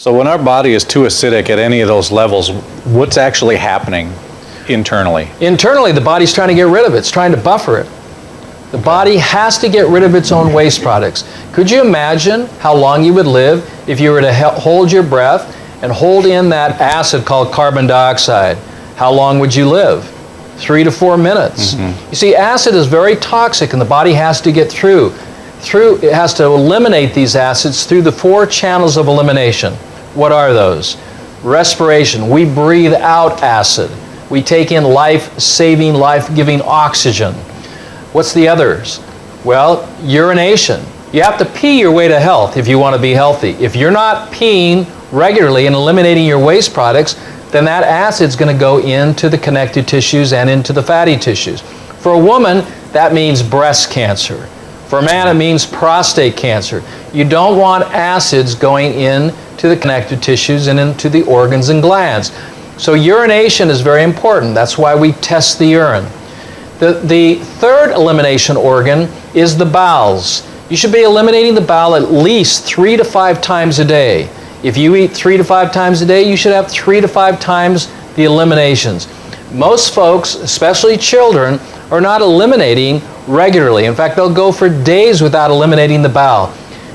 So when our body is too acidic at any of those levels, what's actually happening internally? Internally, the body's trying to get rid of it. It's trying to buffer it. The body has to get rid of its own waste products. Could you imagine how long you would live if you were to hold your breath and hold in that acid called carbon dioxide? How long would you live? 3 to 4 minutes. You see, acid is very toxic and the body has to get through. It has to eliminate these acids through the 4 channels of elimination. What are those? Respiration. We breathe out acid. We take in life-saving, life-giving oxygen. What's the others? Well, urination. You have to pee your way to health if you want to be healthy. If you're not peeing regularly and eliminating your waste products, then that acid's going to go into the connective tissues and into the fatty tissues. For a woman, that means breast cancer. For a man, it means prostate cancer. You don't want acids going into the connective tissues and into the organs and glands. So urination is very important. That's why we test the urine. The third elimination organ is the bowels. You should be eliminating the bowel at least 3 to 5 times a day. If you eat 3 to 5 times a day, you should have 3 to 5 times the eliminations. Most folks, especially children, are not eliminating regularly. In fact, they'll go for days without eliminating the bowel.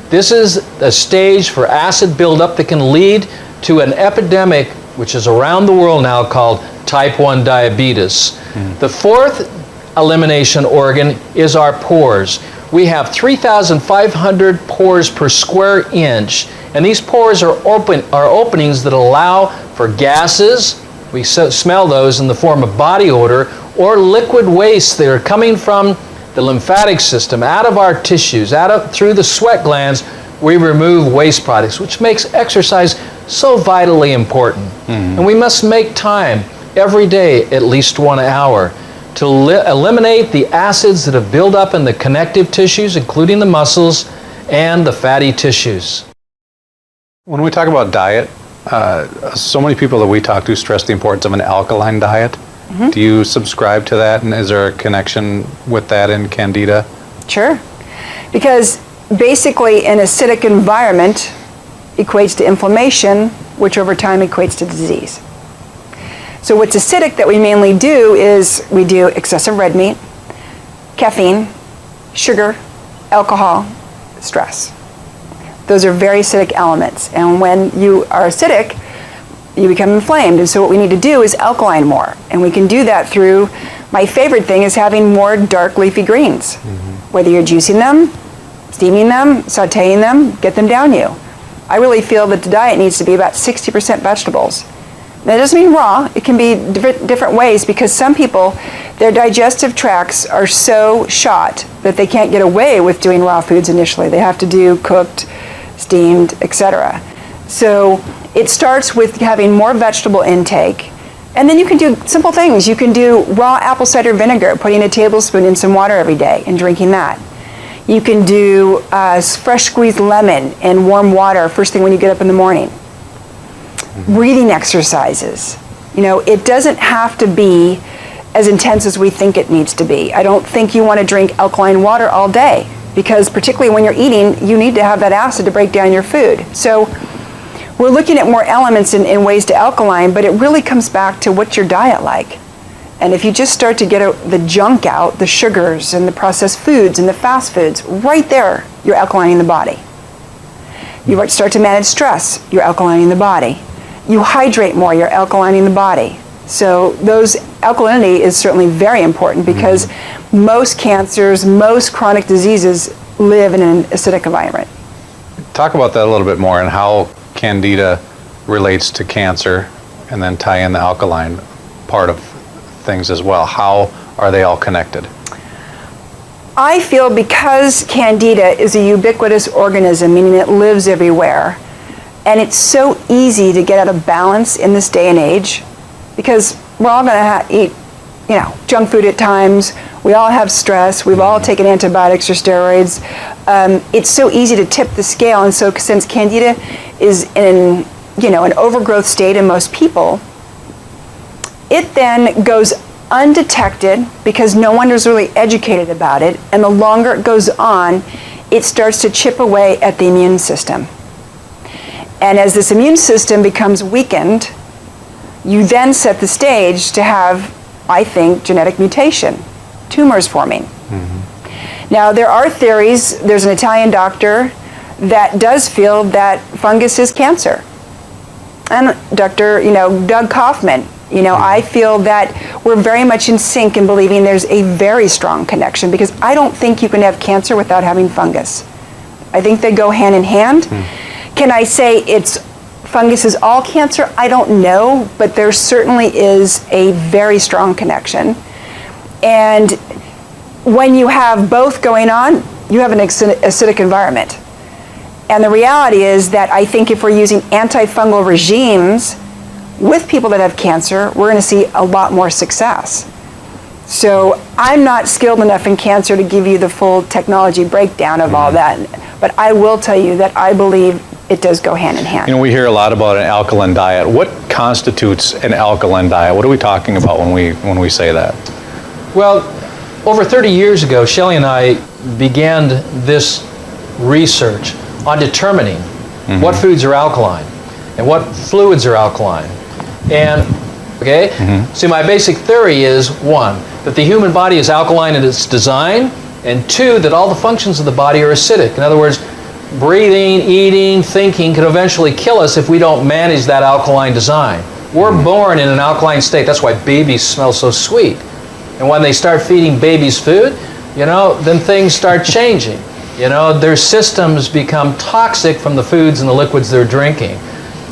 This is a stage for acid buildup that can lead to an epidemic, which is around the world now, called type 1 diabetes. The fourth elimination organ is our pores. We have 3,500 pores per square inch, and these pores are openings that allow for gases. We smell those in the form of body odor, or liquid waste that are coming from the lymphatic system, out of our tissues, through the sweat glands. We remove waste products, which makes exercise so vitally important. And we must make time every day, at least 1 hour, to eliminate the acids that have built up in the connective tissues, including the muscles and the fatty tissues. When we talk about diet, so many people that we talk to stress the importance of an alkaline diet. Do you subscribe to that, and is there a connection with that in Candida? Sure, because basically an acidic environment equates to inflammation, which over time equates to disease. So what's acidic that we mainly do is we do excessive red meat, caffeine, sugar, alcohol, stress. Those are very acidic elements, and when you are acidic, you become inflamed. And so what we need to do is alkaline more, and we can do that through, my favorite thing is having more dark leafy greens. Whether you're juicing them, steaming them, sauteing them, get them down you. I really feel that the diet needs to be about 60% vegetables. That doesn't mean raw. It can be different ways, because some people, their digestive tracts are so shot that they can't get away with doing raw foods initially. They have to do cooked, steamed, etc. So it starts with having more vegetable intake. And then you can do simple things. You can do raw apple cider vinegar, putting a tablespoon in some water every day and drinking that. You can do fresh squeezed lemon in warm water first thing when you get up in the morning. Breathing exercises. You know, it doesn't have to be as intense as we think it needs to be. I don't think you want to drink alkaline water all day, because particularly when you're eating, you need to have that acid to break down your food. So we're looking at more elements in ways to alkaline, but it really comes back to what's your diet like. And if you just start to get the junk out, the sugars and the processed foods and the fast foods, right there, you're alkalining the body. You start to manage stress, you're alkalining the body. You hydrate more, you're alkalining the body. So alkalinity is certainly very important, because most cancers, most chronic diseases live in an acidic environment. Talk about that a little bit more, and how Candida relates to cancer, and then tie in the alkaline part of things as well. How are they all connected? I feel because Candida is a ubiquitous organism, meaning it lives everywhere, and it's so easy to get out of balance in this day and age, because we're all going to eat, junk food at times. We all have stress. We've all taken antibiotics or steroids. It's so easy to tip the scale, and so since Candida is in an overgrowth state in most people, it then goes undetected because no one is really educated about it, and the longer it goes on, it starts to chip away at the immune system. And as this immune system becomes weakened, you then set the stage to have, I think, genetic mutation, tumors forming. Now, there are theories. There's an Italian doctor that does feel that fungus is cancer. And Dr. Doug Kaufman, I feel that we're very much in sync in believing there's a very strong connection, because I don't think you can have cancer without having fungus. I think they go hand in hand. Can I say fungus is all cancer? I don't know, but there certainly is a very strong connection. And when you have both going on, you have an acidic environment. And the reality is that I think if we're using antifungal regimes with people that have cancer, we're going to see a lot more success. So I'm not skilled enough in cancer to give you the full technology breakdown of all that, but I will tell you that I believe it does go hand in hand. We hear a lot about an alkaline diet. What constitutes an alkaline diet? What are we talking about when we say that? Well, over 30 years ago, Shelley and I began this research on determining what foods are alkaline and what fluids are alkaline. And, see, my basic theory is, one, that the human body is alkaline in its design, and two, that all the functions of the body are acidic. In other words, breathing, eating, thinking can eventually kill us if we don't manage that alkaline design. We're born in an alkaline state. That's why babies smell so sweet. And when they start feeding babies food, then things start changing. Their systems become toxic from the foods and the liquids they're drinking.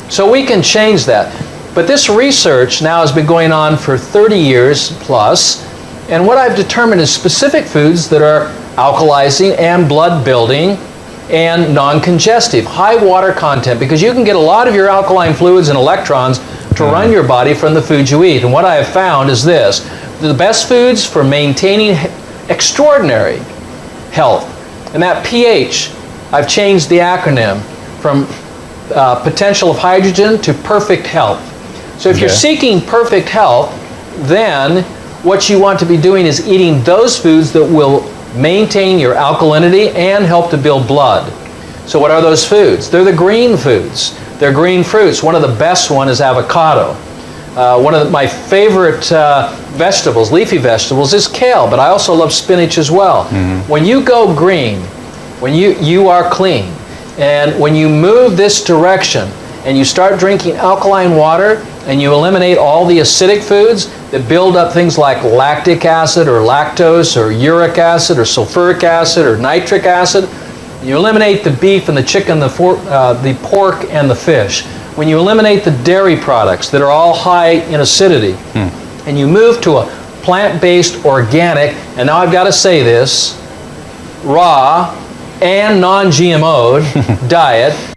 So we can change that. But this research now has been going on for 30 years plus, and what I've determined is specific foods that are alkalizing and blood building and non-congestive, high water content, because you can get a lot of your alkaline fluids and electrons to run your body from the foods you eat. And what I have found is this: the best foods for maintaining extraordinary health. And that pH, I've changed the acronym from potential of hydrogen to perfect health. So if you're seeking perfect health, then what you want to be doing is eating those foods that will maintain your alkalinity and help to build blood. So what are those foods? They're the green foods. They're green fruits. One of the best one is avocado. One of my favorite vegetables, leafy vegetables, is kale, but I also love spinach as well. When you go green, when you are clean, and when you move this direction and you start drinking alkaline water and you eliminate all the acidic foods that build up things like lactic acid or lactose or uric acid or sulfuric acid or nitric acid, you eliminate the beef and the chicken, the pork and the fish. When you eliminate the dairy products that are all high in acidity, and you move to a plant-based, organic, and now I've got to say this, raw and non-GMO'd diet,